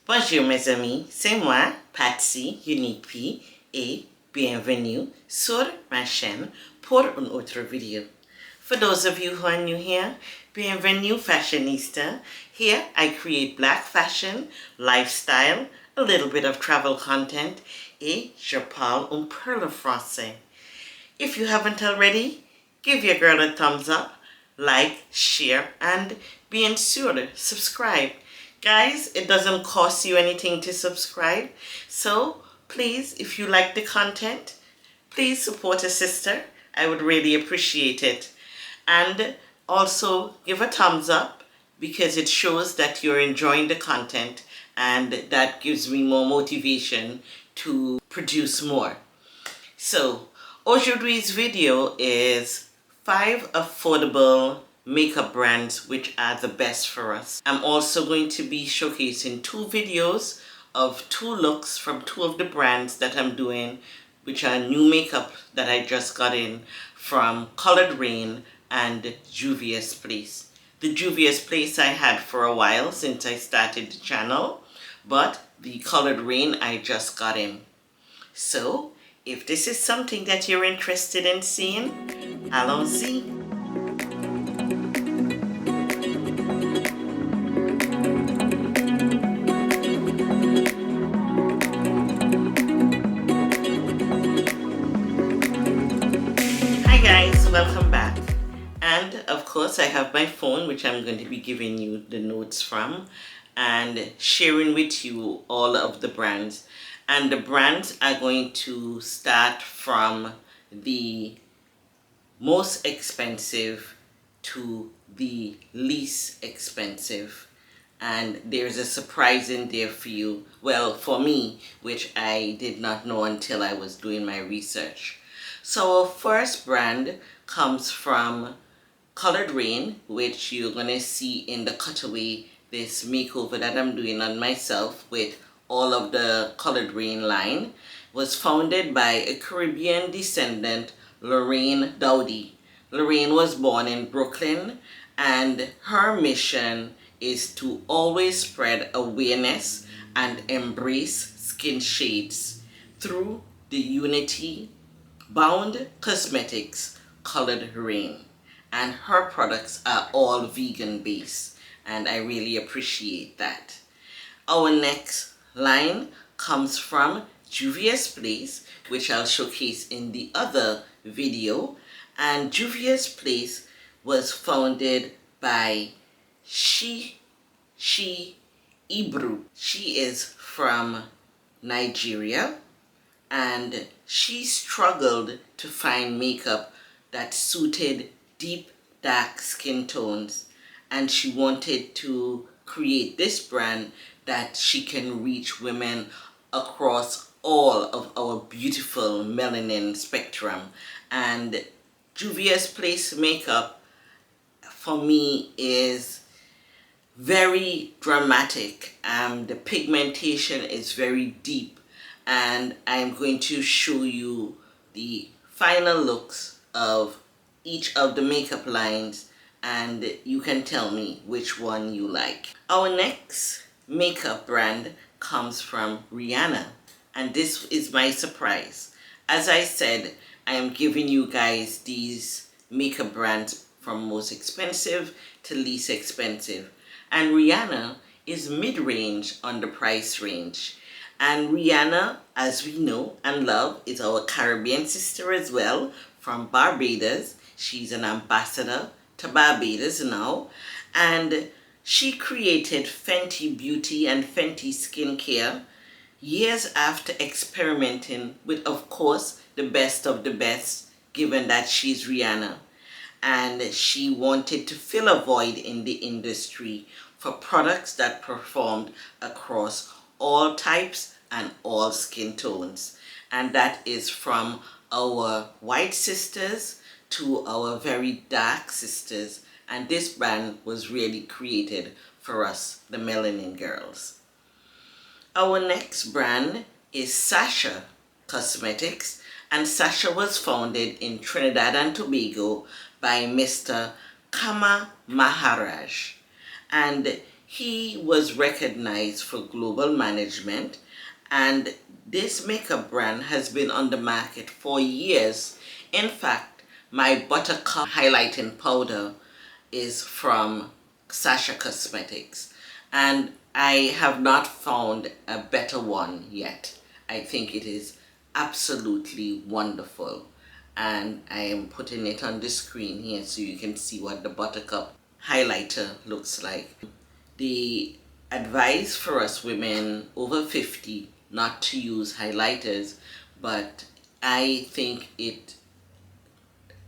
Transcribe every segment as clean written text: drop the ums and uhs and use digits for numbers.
Bonjour mes amis, c'est moi, Patsy Unique et bienvenue sur ma chaîne pour un autre video. For those of you who are new here, bienvenue fashionista. Here I create black fashion, lifestyle, a little bit of travel content, et je parle un peu le français. If you haven't already, give your girl a thumbs up, like, share, and bien sûr, subscribe. Guys, it doesn't cost you anything to subscribe. So please, if you like the content, please support a sister. I would really appreciate it. And also give a thumbs up because it shows that you're enjoying the content and that gives me more motivation to produce more. So aujourd'hui video is 5 affordable makeup brands which are the best for us. I'm also going to be showcasing 2 videos of 2 looks from 2 of the brands that I'm doing, which are new makeup that I just got in from Colored Rain and Juvia's Place. The Juvia's Place I had for a while since I started the channel, but the Colored Rain I just got in. So if this is something that you're interested in seeing, allons-y. Hi guys, welcome back. And of course I have my phone, which I'm going to be giving you the notes from and sharing with you all of the brands. And the brands are going to start from the most expensive to the least expensive. And there's a surprise in there for you. Well, for me, which I did not know until I was doing my research. So our first brand comes from Colored Rain, which you're going to see in the cutaway, this makeover that I'm doing on myself with all of the Colored Rain line. Was founded by a Caribbean descendant, Lorraine Dowdy. Lorraine was born in Brooklyn, and her mission is to always spread awareness and embrace skin shades through the Unity Bound Cosmetics Colored Rain. And her products are all vegan based, and I really appreciate that. Our next line comes from Juvia's Place, which I'll showcase in the other video. And Juvia's Place was founded by She Ibru. She is from Nigeria, and she struggled to find makeup that suited deep dark skin tones, and she wanted to create this brand that she can reach women across all of our beautiful melanin spectrum. And Juvia's Place makeup for me is very dramatic. The pigmentation is very deep, and I'm going to show you the final looks of each of the makeup lines, and you can tell me which one you like. Our next makeup brand comes from Rihanna, and this is my surprise. As I said, I am giving you guys these makeup brands from most expensive to least expensive, and Rihanna is mid-range on the price range. And Rihanna, as we know and love, is our Caribbean sister as well, from Barbados. She's an ambassador to Barbados now, and she created Fenty Beauty and Fenty Skincare years after experimenting with, of course, the best of the best, given that she's Rihanna. And she wanted to fill a void in the industry for products that performed across all types and all skin tones. And that is from our white sisters to our very dark sisters. And this brand was really created for us, the melanin girls. Our next brand is Sasha Cosmetics, and Sasha was founded in Trinidad and Tobago by Mr. Kama Maharaj. And He was recognized for global management, and this makeup brand has been on the market for years. In fact, my Buttercup highlighting powder is from Sasha Cosmetics, and I have not found a better one yet. I think it is absolutely wonderful, and I am putting it on the screen here so you can see what the Buttercup highlighter looks like. They advise for us women over 50 not to use highlighters, but I think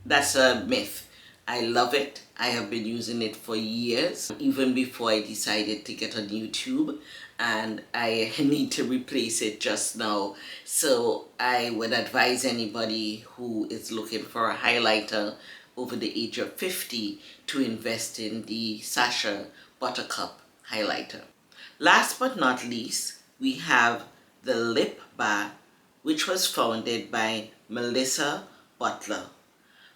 that's a myth. I love it. I have been using it for years, even before I decided to get on YouTube, and I need to replace it just now. So I would advise anybody who is looking for a highlighter over the age of 50 to invest in the Sasha Buttercup highlighter. Last but not least, we have the lip bar, which was founded by Melissa Butler.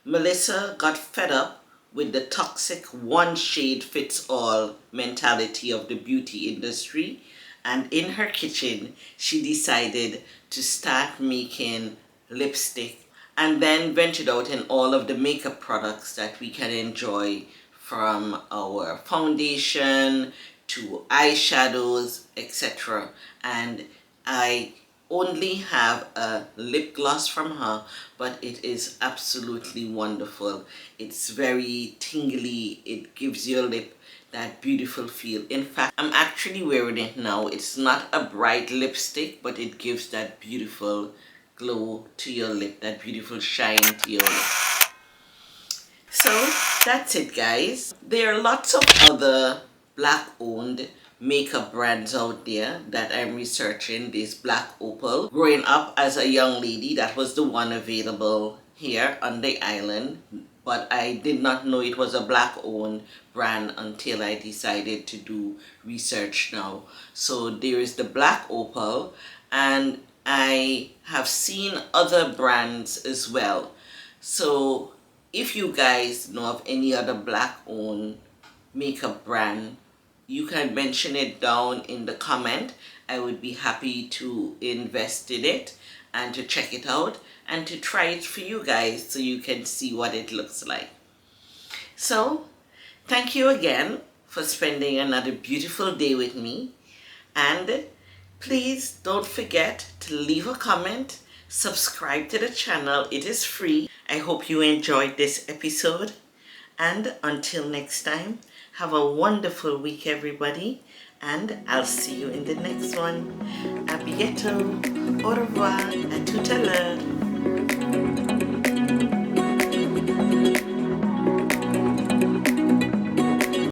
Melissa got fed up with the toxic one shade fits all mentality of the beauty industry, and in her kitchen she decided to start making lipstick, and then ventured out in all of the makeup products that we can enjoy, from our foundation to eyeshadows, etc. And I only have a lip gloss from her, but it is absolutely wonderful. It's very tingly. It gives your lip that beautiful feel. In fact, I'm actually wearing it now. It's not a bright lipstick, but it gives that beautiful glow to your lip, that beautiful shine to your lip. So that's it, guys. There are lots of other black owned makeup brands out there that I'm researching. This Black Opal. Growing up as a young lady, that was the one available here on the island, but I did not know it was a black owned brand until I decided to do research now. So there is the Black Opal, and I have seen other brands as well. So if you guys know of any other black owned makeup brand, you can mention it down in the comment. I would be happy to invest in it and to check it out and to try it for you guys so you can see what it looks like. So thank you again for spending another beautiful day with me, and please don't forget to leave a comment, subscribe to the channel. It is free. I hope you enjoyed this episode, and until next time, have a wonderful week, everybody, and I'll see you in the next one. A bientôt, au revoir, à tout à l'heure.